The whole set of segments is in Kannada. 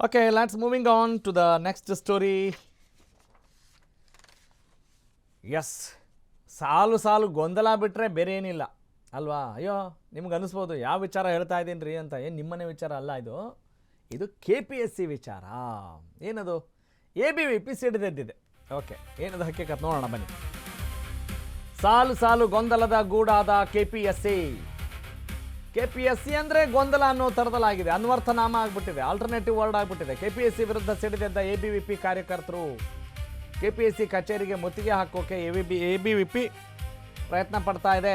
Okay, let's moving on to the next story. Yes, ಸಾಲು ಗೊಂದಲ ಬಿಟ್ಟರೆ ಬೇರೆ ಏನಿಲ್ಲ ಅಲ್ವಾ? ಅಯ್ಯೋ ನಿಮ್ಗೆ ಅನಿಸ್ಬೋದು ಯಾವ ವಿಚಾರ ಹೇಳ್ತಾ ಇದ್ದೀನಿ ರೀ ಅಂತ. ಏನು ನಿಮ್ಮನೆ ವಿಚಾರ ಅಲ್ಲ ಇದು KPSC ವಿಚಾರ. ಏನದು? ABVP ಸಿಡಿದೆದ್ದಿದೆ. ಓಕೆ, ಏನದು ಹಕ್ಕಿಕತ್ ನೋಡೋಣ ಬನ್ನಿ. ಸಾಲು ಗೊಂದಲದ ಗೂಡಾದ KPSC ಅಂದರೆ ಗೊಂದಲ ಅನ್ನೋ ಥರದಲ್ಲಾಗಿದೆ. ಅನ್ವರ್ಥ ನಾಮ ಆಗಿಬಿಟ್ಟಿದೆ, ಆಲ್ಟರ್ನೇಟಿವ್ ವರ್ಡ್ ಆಗಿಬಿಟ್ಟಿದೆ. KPSC ವಿರುದ್ಧ ಸಿಡಿದೆದ್ದ ABVP ಕಾರ್ಯಕರ್ತರು KPSC ಕಚೇರಿಗೆ ಮುತ್ತಿಗೆ ಹಾಕೋಕೆ ABVP ಪ್ರಯತ್ನ ಪಡ್ತಾ ಇದೆ.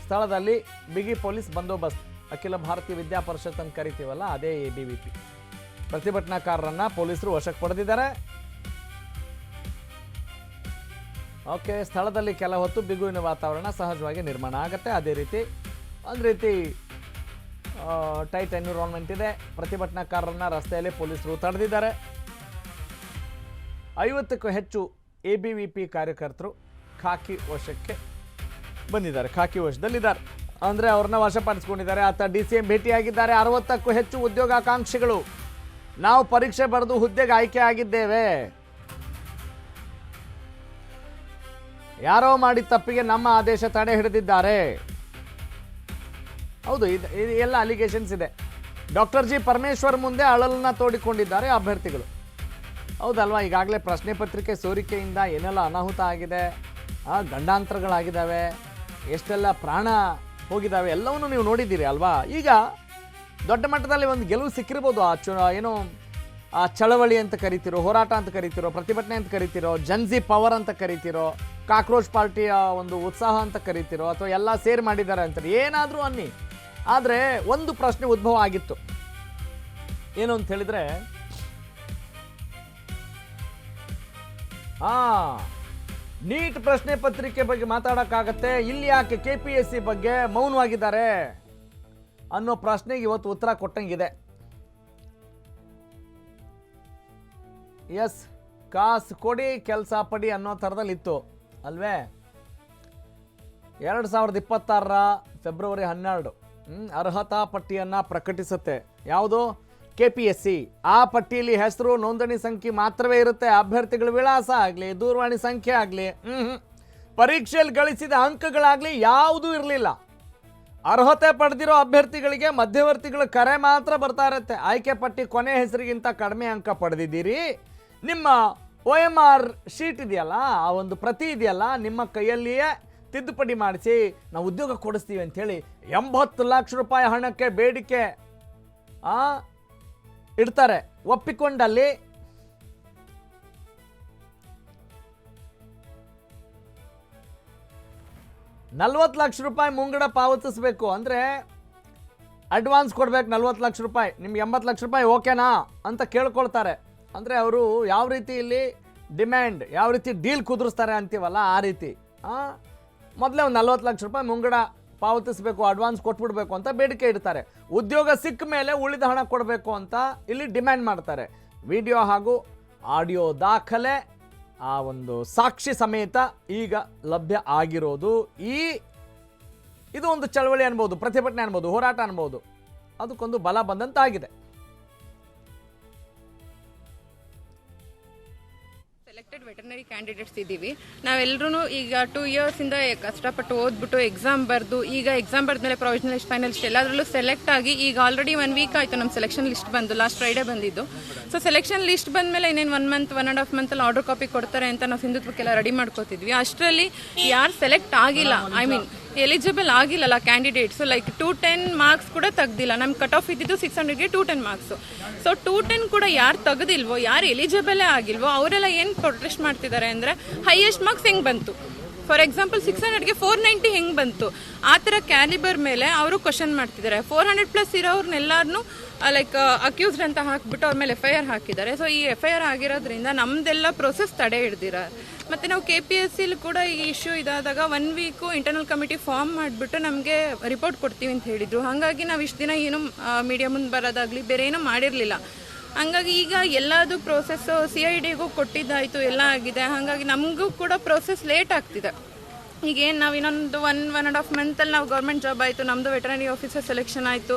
ಸ್ಥಳದಲ್ಲಿ ಬಿಗಿ ಪೊಲೀಸ್ ಬಂದೋಬಸ್ತ್. ಅಖಿಲ ಭಾರತೀಯ ವಿದ್ಯಾ ಪರಿಷತ್ ಅಂತ ಕರಿತೀವಲ್ಲ, ಅದೇ ABVP. ಪ್ರತಿಭಟನಾಕಾರರನ್ನ ಪೊಲೀಸರು ವಶಕ್ಕೆ ಪಡೆದಿದ್ದಾರೆ. ಓಕೆ, ಸ್ಥಳದಲ್ಲಿ ಕೆಲ ಹೊತ್ತು ಬಿಗುವಿನ ವಾತಾವರಣ ಸಹಜವಾಗಿ ನಿರ್ಮಾಣ ಆಗುತ್ತೆ. ಅದೇ ರೀತಿ ಒಂದು ರೀತಿ ಟೈಟ್ ಎನ್ವಿರಾನ್ಮೆಂಟ್ ಇದೆ. ಪ್ರತಿಭಟನಾಕಾರರನ್ನ ರಸ್ತೆಯಲ್ಲಿ ಪೊಲೀಸರು ತಡೆದಿದ್ದಾರೆ. 50ಕ್ಕೂ ಹೆಚ್ಚು ABVP ಕಾರ್ಯಕರ್ತರು ಖಾಕಿ ವಶಕ್ಕೆ ಬಂದಿದ್ದಾರೆ, ಖಾಕಿ ವಶದಲ್ಲಿದ್ದಾರೆ. ಅಂದರೆ ಅವ್ರನ್ನ ವಶಪಡಿಸ್ಕೊಂಡಿದ್ದಾರೆ. ಆತ DCM ಭೇಟಿಯಾಗಿದ್ದಾರೆ. 60ಕ್ಕೂ ಹೆಚ್ಚು ಉದ್ಯೋಗಾಕಾಂಕ್ಷಿಗಳು ನಾವು ಪರೀಕ್ಷೆ ಬರೆದು ಹುದ್ದೆಗೆ ಆಯ್ಕೆ ಆಗಿದ್ದೇವೆ, ಯಾರೋ ಮಾಡಿದ ತಪ್ಪಿಗೆ ನಮ್ಮ ಆದೇಶ ತಡೆ ಹಿಡಿದಿದ್ದಾರೆ. ಹೌದು, ಇದು ಎಲ್ಲ ಅಲಿಗೇಷನ್ಸ್ ಇದೆ. ಡಾಕ್ಟರ್ G ಪರಮೇಶ್ವರ್ ಮುಂದೆ ಅಳಲನ್ನ ತೋಡಿಕೊಂಡಿದ್ದಾರೆ ಅಭ್ಯರ್ಥಿಗಳು. ಹೌದಲ್ವಾ? ಈಗಾಗಲೇ ಪ್ರಶ್ನೆ ಪತ್ರಿಕೆ ಸೋರಿಕೆಯಿಂದ ಏನೆಲ್ಲ ಅನಾಹುತ ಆಗಿದೆ, ಗಂಡಾಂತರಗಳಾಗಿದ್ದಾವೆ, ಎಷ್ಟೆಲ್ಲ ಪ್ರಾಣ ಹೋಗಿದ್ದಾವೆ, ಎಲ್ಲವನ್ನೂ ನೀವು ನೋಡಿದ್ದೀರಿ ಅಲ್ವಾ? ಈಗ ದೊಡ್ಡ ಮಟ್ಟದಲ್ಲಿ ಒಂದು ಗೆಲುವು ಸಿಕ್ಕಿರ್ಬೋದು. ಏನೋ ಆ ಚಳವಳಿ ಅಂತ ಕರಿತಿರೋ, ಹೋರಾಟ ಅಂತ ಕರಿತಿರೋ, ಪ್ರತಿಭಟನೆ ಅಂತ ಕರಿತಿರೋ, ಜನ್ಜಿ ಪವರ್ ಅಂತ ಕರಿತಿರೋ, ಕಾಕ್ರೋಚ್ ಪಾರ್ಟಿಯ ಒಂದು ಉತ್ಸಾಹ ಅಂತ ಕರಿತಿರೋ, ಅಥವಾ ಎಲ್ಲ ಸೇರಿ ಮಾಡಿದ್ದಾರೆ ಅಂತಾರೆ, ಏನಾದರೂ ಅನ್ನಿ. ಆದರೆ ಒಂದು ಪ್ರಶ್ನೆ ಉದ್ಭವ ಆಗಿತ್ತು. ಏನು ಅಂತ ಹೇಳಿದ್ರೆ, ನೀಟ್ ಪ್ರಶ್ನೆ ಪತ್ರಿಕೆ ಬಗ್ಗೆ ಮಾತಾಡೋಕ್ಕಾಗತ್ತೆ, ಇಲ್ಲಿ ಯಾಕೆ KPSC ಬಗ್ಗೆ ಮೌನವಾಗಿದ್ದಾರೆ ಅನ್ನೋ ಪ್ರಶ್ನೆಗೆ ಇವತ್ತು ಉತ್ತರ ಕೊಟ್ಟಂಗಿದೆ. ಎಸ್, ಕಾಸು ಕೊಡಿ ಕೆಲಸ ಪಡಿ ಅನ್ನೋ ಥರದಲ್ಲಿ ಇತ್ತು ಅಲ್ವೇ? 2026 ಫೆಬ್ರವರಿ 12 ಅರ್ಹತಾ ಪಟ್ಟಿಯನ್ನು ಪ್ರಕಟಿಸುತ್ತೆ. ಯಾವುದು? KPSC. ಆ ಪಟ್ಟಿಯಲ್ಲಿ ಹೆಸರು, ನೋಂದಣಿ ಸಂಖ್ಯೆ ಮಾತ್ರವೇ ಇರುತ್ತೆ. ಅಭ್ಯರ್ಥಿಗಳ ವಿಳಾಸ ಆಗಲಿ, ದೂರವಾಣಿ ಸಂಖ್ಯೆ ಆಗಲಿ, ಪರೀಕ್ಷೆಯಲ್ಲಿ ಗಳಿಸಿದ ಅಂಕಗಳಾಗಲಿ ಯಾವುದೂ ಇರಲಿಲ್ಲ. ಅರ್ಹತೆ ಪಡೆದಿರೋ ಅಭ್ಯರ್ಥಿಗಳಿಗೆ ಮಧ್ಯವರ್ತಿಗಳ ಕರೆ ಮಾತ್ರ ಬರ್ತಾ ಇರುತ್ತೆ. ಆಯ್ಕೆ ಪಟ್ಟಿ ಕೊನೆ ಹೆಸರಿಗಿಂತ ಕಡಿಮೆ ಅಂಕ ಪಡೆದಿದ್ದೀರಿ, ನಿಮ್ಮ OMR ಶೀಟ್ ಇದೆಯಲ್ಲ, ಆ ಒಂದು ಪ್ರತಿ ಇದೆಯಲ್ಲ, ನಿಮ್ಮ ಕೈಯಲ್ಲಿಯೇ ತಿದ್ದುಪಡಿ ಮಾಡಿಸಿ ನಾವು ಉದ್ಯೋಗ ಕೊಡಿಸ್ತೀವಿ ಅಂಥೇಳಿ 80 ಲಕ್ಷ ರೂಪಾಯಿ ಹಣಕ್ಕೆ ಬೇಡಿಕೆ ಇಡ್ತಾರೆ. ಒಪ್ಪಿಕೊಂಡಲ್ಲಿ ₹40 ಲಕ್ಷ ಮುಂಗಡ ಪಾವತಿಸಬೇಕು. ಅಂದರೆ ಅಡ್ವಾನ್ಸ್ ಕೊಡ್ಬೇಕು 40 ಲಕ್ಷ ರೂಪಾಯಿ. ನಿಮ್ಗೆ 80 ಲಕ್ಷ ರೂಪಾಯಿ ಓಕೆನಾ ಅಂತ ಕೇಳ್ಕೊಳ್ತಾರೆ. ಅಂದರೆ ಅವರು ಯಾವ ರೀತಿ ಇಲ್ಲಿ ಡಿಮ್ಯಾಂಡ್, ಯಾವ ರೀತಿ ಡೀಲ್ ಕುದುರಿಸ್ತಾರೆ ಅಂತೀವಲ್ಲ, ಆ ರೀತಿ ಮೊದಲೇ ಒಂದು 40 ಲಕ್ಷ ರೂಪಾಯಿ ಮುಂಗಡ ಪಾವತಿಸಬೇಕು, ಅಡ್ವಾನ್ಸ್ ಕೊಟ್ಬಿಡ್ಬೇಕು ಅಂತ ಬೇಡಿಕೆ ಇಡ್ತಾರೆ. ಉದ್ಯೋಗ ಸಿಕ್ಕ ಮೇಲೆ ಉಳಿದ ಹಣ ಕೊಡಬೇಕು ಅಂತ ಇಲ್ಲಿ ಡಿಮ್ಯಾಂಡ್ ಮಾಡ್ತಾರೆ. ವಿಡಿಯೋ ಹಾಗೂ ಆಡಿಯೋ ದಾಖಲೆ, ಆ ಒಂದು ಸಾಕ್ಷಿ ಸಮೇತ ಈಗ ಲಭ್ಯ ಆಗಿರೋದು. ಇದು ಒಂದು ಚಳವಳಿ ಅನ್ಬೋದು, ಪ್ರತಿಭಟನೆ ಅನ್ಬೋದು, ಹೋರಾಟ ಅನ್ಬೋದು. ಅದಕ್ಕೊಂದು ಬಲ ಬಂದಂತಾಗಿದೆ. ಸೆಲೆಕ್ಟೆಡ್ ವೆಟರ್ನರಿ ಕ್ಯಾಂಡಿಡೇಟ್ಸ್ ಇದ್ದೀವಿ ನಾವೆಲ್ಲರೂ. ಈಗ 2 ಇಯರ್ಸಿಂದ ಕಷ್ಟಪಟ್ಟು ಓದ್ಬಿಟ್ಟು ಎಕ್ಸಾಮ್ ಬರೆದು, ಈಗ ಎಕ್ಸಾಮ್ ಬರೆದ್ಮೇಲೆ ಪ್ರೊವಿಷನಲ್ ಲಿಸ್ಟ್, ಫೈನಲ್ ಲಿಸ್ಟ್ ಎಲ್ಲದರಲ್ಲೂ ಸೆಲೆಕ್ಟ್ ಆಗಿ ಈಗ ಆಲ್ರೆಡಿ 1 ವೀಕ್ ಆಯಿತು ನಮ್ಮ ಸೆಲೆಕ್ಷನ್ ಲಿಸ್ಟ್ ಬಂದು. ಲಾಸ್ಟ್ ಫ್ರೈಡೇ ಬಂದಿದ್ದು. ಸೊ ಸೆಲೆಕ್ಷನ್ ಲಿಸ್ಟ್ ಬಂದಮೇಲೆ ಇನ್ನೇನು 1 ಮಂತ್ 1.5 ಮಂತಲ್ಲಿ ಆರ್ಡರ್ ಕಾಪಿ ಕೊಡ್ತಾರೆ ಅಂತ ನಾವು ಸಿಂಧುತ್ವಕ್ಕೆಲ್ಲ ರೆಡಿ ಮಾಡ್ಕೋತಿದ್ವಿ. ಅಷ್ಟರಲ್ಲಿ ಯಾರು ಸೆಲೆಕ್ಟ್ ಆಗಿಲ್ಲ, ಎಲಿಜಿಬಲ್ ಆಗಿಲ್ಲಲ್ಲ ಕ್ಯಾಂಡಿಡೇಟ್ಸು, ಲೈಕ್ 210 ಮಾರ್ಕ್ಸ್ ಕೂಡ ತೆಗ್ದಿಲ್ಲ. ನಮ್ಮ ಕಟ್ ಆಫ್ ಇದ್ದಿದ್ದು 600ಗೆ 210 ಮಾರ್ಕ್ಸು. ಸೊ 210 ಕೂಡ ಯಾರು ತೆಗೆದಿಲ್ವೋ, ಯಾರು ಎಲಿಜಿಬಲೇ ಆಗಿಲ್ವೋ ಅವರೆಲ್ಲ ಏನು ಪ್ರೊಟೆಸ್ಟ್ ಮಾಡ್ತಿದ್ದಾರೆ ಅಂದರೆ, ಹೈಯೆಸ್ಟ್ ಮಾರ್ಕ್ಸ್ ಹೆಂಗೆ ಬಂತು, ಫಾರ್ ಎಕ್ಸಾಂಪಲ್ 600ಗೆ 490 ಹೆಂಗೆ ಬಂತು, ಆ ಥರ ಕ್ಯಾಲಿಬರ್ ಮೇಲೆ ಅವರು ಕ್ವಶನ್ ಮಾಡ್ತಿದ್ದಾರೆ. 400+ ಇರೋರ್ನೆಲ್ಲರನ್ನೂ ಲೈಕ್ ಅಕ್ಯೂಸ್ಡ್ ಅಂತ ಹಾಕ್ಬಿಟ್ಟು ಅವ್ರ ಮೇಲೆ FIR ಹಾಕಿದ್ದಾರೆ. ಸೊ ಈ FIR ಆಗಿರೋದ್ರಿಂದ ನಮ್ದೆಲ್ಲ ಪ್ರೊಸೆಸ್ ತಡೆ ಹಿಡ್ದಿದ್ದಾರೆ. ಮತ್ತು ನಾವು KPSCಲಿ ಕೂಡ ಈ ಇಶ್ಯೂ ಇದಾದಾಗ 1 ವೀಕು ಇಂಟರ್ನಲ್ ಕಮಿಟಿ ಫಾರ್ಮ್ ಮಾಡಿಬಿಟ್ಟು ನಮಗೆ ರಿಪೋರ್ಟ್ ಕೊಡ್ತೀವಿ ಅಂತ ಹೇಳಿದರು. ಹಾಗಾಗಿ ನಾವು ಇಷ್ಟು ದಿನ ಏನು ಮೀಡಿಯಾ ಮುಂದೆ ಬರೋದಾಗಲಿ ಬೇರೆ ಏನೂ ಮಾಡಿರಲಿಲ್ಲ. ಹಂಗಾಗಿ ಈಗ ಎಲ್ಲದು ಪ್ರೋಸೆಸ್ಸು CIDಗೂ ಕೊಟ್ಟಿದ್ದಾಯಿತು, ಎಲ್ಲ ಆಗಿದೆ. ಹಾಗಾಗಿ ನಮಗೂ ಕೂಡ ಪ್ರೋಸೆಸ್ ಲೇಟ್ ಆಗ್ತಿದೆ. ಈಗೇನು ನಾವು ಇನ್ನೊಂದು 1.5 ಮಂತಲ್ಲಿ ನಾವು ಗೌರ್ಮೆಂಟ್ ಜಾಬ್ ಆಯಿತು, ನಮ್ಮದು ವೆಟರ್ನರಿ ಆಫೀಸರ್ ಸೆಲೆಕ್ಷನ್ ಆಯಿತು,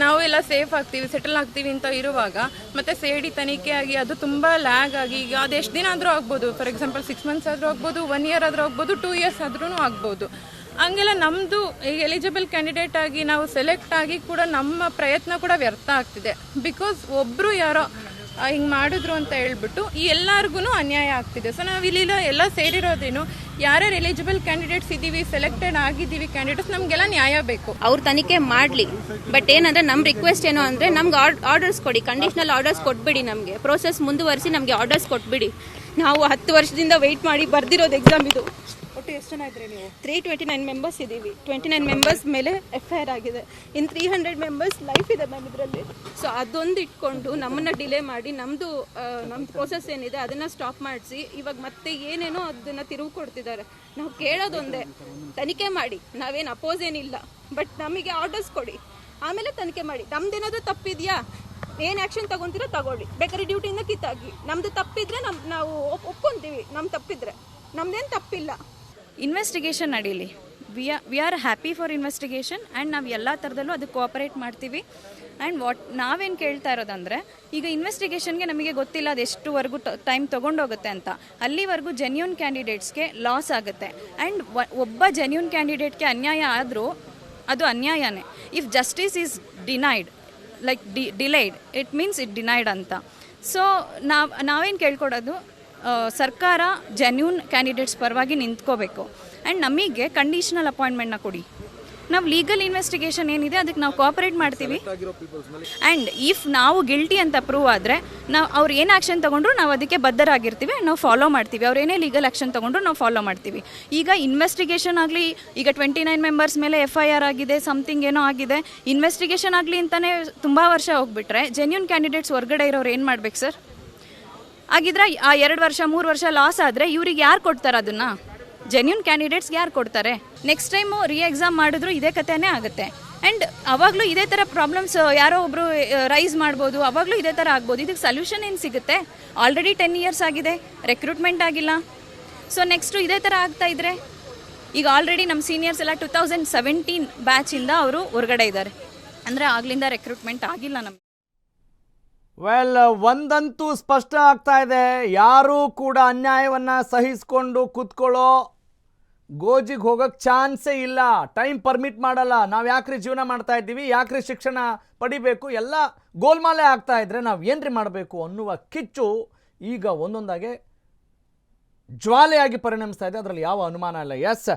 ನಾವು ಎಲ್ಲ ಸೇಫ್ ಆಗ್ತೀವಿ, ಸೆಟಲ್ ಆಗ್ತೀವಿ ಅಂತ ಇರುವಾಗ ಮತ್ತೆ ಸೇಡಿ ತನಿಖೆ ಆಗಿ ಅದು ತುಂಬ ಲ್ಯಾಗ್ ಆಗಿ, ಈಗ ಅದು ಎಷ್ಟು ದಿನ ಆದರೂ ಆಗ್ಬೋದು, ಫಾರ್ ಎಕ್ಸಾಂಪಲ್ 6 ಮಂತ್ಸ್ ಆದರೂ ಆಗ್ಬೋದು, 1 ಇಯರ್ ಆದರೂ ಆಗ್ಬೋದು, 2 ಇಯರ್ಸ್ ಆದ್ರೂ ಆಗ್ಬೋದು. ಹಂಗೆಲ್ಲ ನಮ್ಮದು ಈಗ ಎಲಿಜಿಬಲ್ ಕ್ಯಾಂಡಿಡೇಟ್ ಆಗಿ ನಾವು ಸೆಲೆಕ್ಟ್ ಆಗಿ ಕೂಡ ನಮ್ಮ ಪ್ರಯತ್ನ ಕೂಡ ವ್ಯರ್ಥ ಆಗ್ತಿದೆ. ಬಿಕಾಸ್ ಒಬ್ಬರು ಯಾರೋ ಹಿಂಗೆ ಮಾಡಿದ್ರು ಅಂತ ಹೇಳ್ಬಿಟ್ಟು ಈ ಎಲ್ಲರಿಗೂ ಅನ್ಯಾಯ ಆಗ್ತಿದೆ. ಸೊ ನಾವು ಇಲ್ಲಿ ಎಲ್ಲ ಸೇರಿರೋದೇನು, ಯಾರ್ಯಾರು ಎಲಿಜಿಬಲ್ ಕ್ಯಾಂಡಿಡೇಟ್ಸ್ ಇದ್ದೀವಿ, ಸೆಲೆಕ್ಟೆಡ್ ಆಗಿದ್ದೀವಿ ಕ್ಯಾಂಡಿಡೇಟ್ಸ್, ನಮಗೆಲ್ಲ ನ್ಯಾಯ ಬೇಕು. ಅವ್ರು ತನಿಖೆ ಮಾಡಲಿ. ಬಟ್ ಏನಂದ್ರೆ ನಮ್ಮ ರಿಕ್ವೆಸ್ಟ್ ಏನು ಅಂದರೆ ನಮ್ಗೆ ಆರ್ಡರ್ಸ್ ಕೊಡಿ, ಕಂಡೀಷನಲ್ ಆರ್ಡರ್ಸ್ ಕೊಟ್ಬಿಡಿ, ನಮಗೆ ಪ್ರೋಸೆಸ್ ಮುಂದುವರಿಸಿ ನಮಗೆ ಆರ್ಡರ್ಸ್ ಕೊಟ್ಬಿಡಿ. ನಾವು 10 ವರ್ಷದಿಂದ ವೆಯ್ಟ್ ಮಾಡಿ ಬರ್ದಿರೋದು ಎಕ್ಸಾಮ್ ಇದು. ಒಟ್ಟು ಎಷ್ಟು ಜನ ಇದ್ರಿ ನೀವು? 329 ಮೆಂಬರ್ಸ್ ಇದ್ದೀವಿ. 29 ಮೆಂಬರ್ಸ್ ಮೇಲೆ FIR ಆಗಿದೆ. ಇನ್ನು 300 ಮೆಂಬರ್ಸ್ ಲೈಫ್ ಇದೆ ಮ್ಯಾಮ್ ಇದರಲ್ಲಿ. ಸೊ ಅದೊಂದು ಇಟ್ಕೊಂಡು ನಮ್ಮನ್ನು ಡಿಲೇ ಮಾಡಿ ನಮ್ಮದು ಪ್ರೋಸೆಸ್ ಏನಿದೆ ಅದನ್ನು ಸ್ಟಾಪ್ ಮಾಡಿಸಿ ಇವಾಗ ಮತ್ತೆ ಏನೇನೋ ಅದನ್ನು ತಿರುವು ಕೊಡ್ತಿದ್ದಾರೆ. ನಾವು ಕೇಳೋದೊಂದೇ, ತನಿಖೆ ಮಾಡಿ, ನಾವೇನು ಅಪೋಸ್ ಏನಿಲ್ಲ, ಬಟ್ ನಮಗೆ ಆರ್ಡರ್ಸ್ ಕೊಡಿ, ಆಮೇಲೆ ತನಿಖೆ ಮಾಡಿ. ನಮ್ದೇನಾದರೂ ತಪ್ಪಿದೆಯಾ, ಏನು ಆ್ಯಕ್ಷನ್ ತಗೊತೀರೋ ತಗೊಳ್ಳಿ, ಬೇಕಾದ್ರೆ ಡ್ಯೂಟಿಯಿಂದ ಕಿತ್ತಾಕಿ. ನಮ್ಮದು ತಪ್ಪಿದ್ರೆ ನಾವು ಒಪ್ಕೊತೀವಿ, ನಮ್ಮ ತಪ್ಪಿದ್ರೆ, ನಮ್ದೇನು ತಪ್ಪಿಲ್ಲ. ಇನ್ವೆಸ್ಟಿಗೇಷನ್ ನಡೀಲಿ. We are happy for investigation and ನಾವು ಎಲ್ಲ ಥರದಲ್ಲೂ ಅದಕ್ಕೆ ಕೋಆಪರೇಟ್ ಮಾಡ್ತೀವಿ. ಆ್ಯಂಡ್ ನಾವೇನು ಕೇಳ್ತಾ ಇರೋದಂದರೆ, ಈಗ ಇನ್ವೆಸ್ಟಿಗೇಷನ್ಗೆ ನಮಗೆ ಗೊತ್ತಿಲ್ಲ ಅದು ಎಷ್ಟುವರೆಗೂ ಟೈಮ್ ತೊಗೊಂಡೋಗುತ್ತೆ ಅಂತ. ಅಲ್ಲಿವರೆಗೂ ಜೆನ್ಯೂನ್ ಕ್ಯಾಂಡಿಡೇಟ್ಸ್ಗೆ ಲಾಸ್ ಆಗುತ್ತೆ. ಆ್ಯಂಡ್ ಒಬ್ಬ ಜೆನ್ಯೂನ್ ಕ್ಯಾಂಡಿಡೇಟ್ಗೆ ಅನ್ಯಾಯ ಆದರೂ ಅದು ಅನ್ಯಾಯನೇ. If justice is denied, like delayed, it means it denied ಅಂತ. ಸೊ ನಾವೇನು ಕೇಳ್ಕೊಡೋದು, ಸರ್ಕಾರ ಜೆನ್ಯೂನ್ ಕ್ಯಾಂಡಿಡೇಟ್ಸ್ ಪರವಾಗಿ ನಿಂತ್ಕೋಬೇಕು. ಆ್ಯಂಡ್ ನಮಗೆ ಕಂಡೀಷನಲ್ ಅಪಾಯಿಂಟ್ಮೆಂಟ್ನ ಕೊಡಿ. ನಾವು ಲೀಗಲ್ ಇನ್ವೆಸ್ಟಿಗೇಷನ್ ಏನಿದೆ ಅದಕ್ಕೆ ನಾವು ಕೋಆಪರೇಟ್ ಮಾಡ್ತೀವಿ. ಆ್ಯಂಡ್ ಇಫ್ ನಾವು ಗಿಲ್ಟಿ ಅಂತ ಪ್ರೂವ್ ಆದರೆ ಅವ್ರು ಏನು ಆ್ಯಕ್ಷನ್ ತೊಗೊಂಡ್ರು ನಾವು ಅದಕ್ಕೆ ಬದ್ಧರಾಗಿರ್ತೀವಿ, ನಾವು ಫಾಲೋ ಮಾಡ್ತೀವಿ. ಅವ್ರು ಏನೇ ಲೀಗಲ್ ಆ್ಯಕ್ಷನ್ ತೊಗೊಂಡ್ರು ನಾವು ಫಾಲೋ ಮಾಡ್ತೀವಿ. ಈಗ ಇನ್ವೆಸ್ಟಿಗೇಷನ್ ಆಗಲಿ, ಈಗ 29 ಮೆಂಬರ್ಸ್ ಮೇಲೆ FIR ಆಗಿದೆ, ಸಮಥಿಂಗ್ ಏನೋ ಆಗಿದೆ, ಇನ್ವೆಸ್ಟಿಗೇಷನ್ ಆಗಲಿ ಅಂತಲೇ ತುಂಬ ವರ್ಷ ಹೋಗ್ಬಿಟ್ರೆ ಜೆನ್ಯೂನ್ ಕ್ಯಾಂಡಿಡೇಟ್ಸ್ ಹೊರಗಡೆ ಇರೋರು ಏನು ಮಾಡ್ಬೇಕು ಸರ್? ಆಗಿದ್ರೆ ಆ 2 ವರ್ಷ 3 ವರ್ಷ ಲಾಸ್ ಆದರೆ ಇವ್ರಿಗೆ ಯಾರು ಕೊಡ್ತಾರೆ ಅದನ್ನು? ಜೆನ್ಯೂನ್ ಕ್ಯಾಂಡಿಡೇಟ್ಸ್ಗೆ ಯಾರು ಕೊಡ್ತಾರೆ? ನೆಕ್ಸ್ಟ್ ಟೈಮು ಎಕ್ಸಾಮ್ ಮಾಡಿದ್ರು ಇದೇ ಕಥೆನೇ ಆಗುತ್ತೆ. ಆ್ಯಂಡ್ ಅವಾಗಲೂ ಇದೇ ಥರ ಪ್ರಾಬ್ಲಮ್ಸ್ ಯಾರೋ ಒಬ್ಬರು ರೈಸ್ ಮಾಡ್ಬೋದು, ಅವಾಗಲೂ ಇದೇ ಥರ ಆಗ್ಬೋದು. ಇದಕ್ಕೆ ಸೊಲ್ಯೂಷನ್ ಏನು ಸಿಗುತ್ತೆ? ಆಲ್ರೆಡಿ 10 ಇಯರ್ಸ್ ಆಗಿದೆ, ರೆಕ್ರೂಟ್ಮೆಂಟ್ ಆಗಿಲ್ಲ. ಸೊ ನೆಕ್ಸ್ಟು ಇದೇ ಥರ ಆಗ್ತಾ ಇದ್ರೆ, ಈಗ ಆಲ್ರೆಡಿ ನಮ್ಮ ಸೀನಿಯರ್ಸ್ ಎಲ್ಲ 2017 ಬ್ಯಾಚಿಂದ ಅವರು ಹೊರಗಡೆ ಇದ್ದಾರೆ, ಅಂದರೆ ಆಗ್ಲಿಂದ ರೆಕ್ರೂಟ್ಮೆಂಟ್ ಆಗಿಲ್ಲ ನಮಗೆ. ವೆಲ್, ಒಂದಂತೂ ಸ್ಪಷ್ಟ ಆಗ್ತಾ ಇದೆ, ಯಾರೂ ಕೂಡ ಅನ್ಯಾಯವನ್ನು ಸಹಿಸ್ಕೊಂಡು ಕೂತ್ಕೊಳ್ಳೋ ಗೋಜಿಗೆ ಹೋಗೋಕ್ಕೆ ಚಾನ್ಸೇ ಇಲ್ಲ. ಟೈಮ್ ಪರ್ಮಿಟ್ ಮಾಡಲ್ಲ. ನಾವು ಯಾಕ್ರಿ ಜೀವನ ಮಾಡ್ತಾ ಇದ್ದೀವಿ, ಯಾಕ್ರಿ ಶಿಕ್ಷಣ ಪಡಿಬೇಕು, ಎಲ್ಲ ಗೋಲ್ಮಾಲೆ ಆಗ್ತಾ ಇದ್ರೆ ನಾವು ಏನ್ರಿ ಮಾಡಬೇಕು ಅನ್ನುವ ಕಿಚ್ಚು ಈಗ ಒಂದೊಂದಾಗೆ ಜ್ವಾಲೆಯಾಗಿ ಪರಿಣಮಿಸ್ತಾ ಇದೆ. ಅದರಲ್ಲಿ ಯಾವ ಅನುಮಾನ ಇಲ್ಲ. ಎಸ್.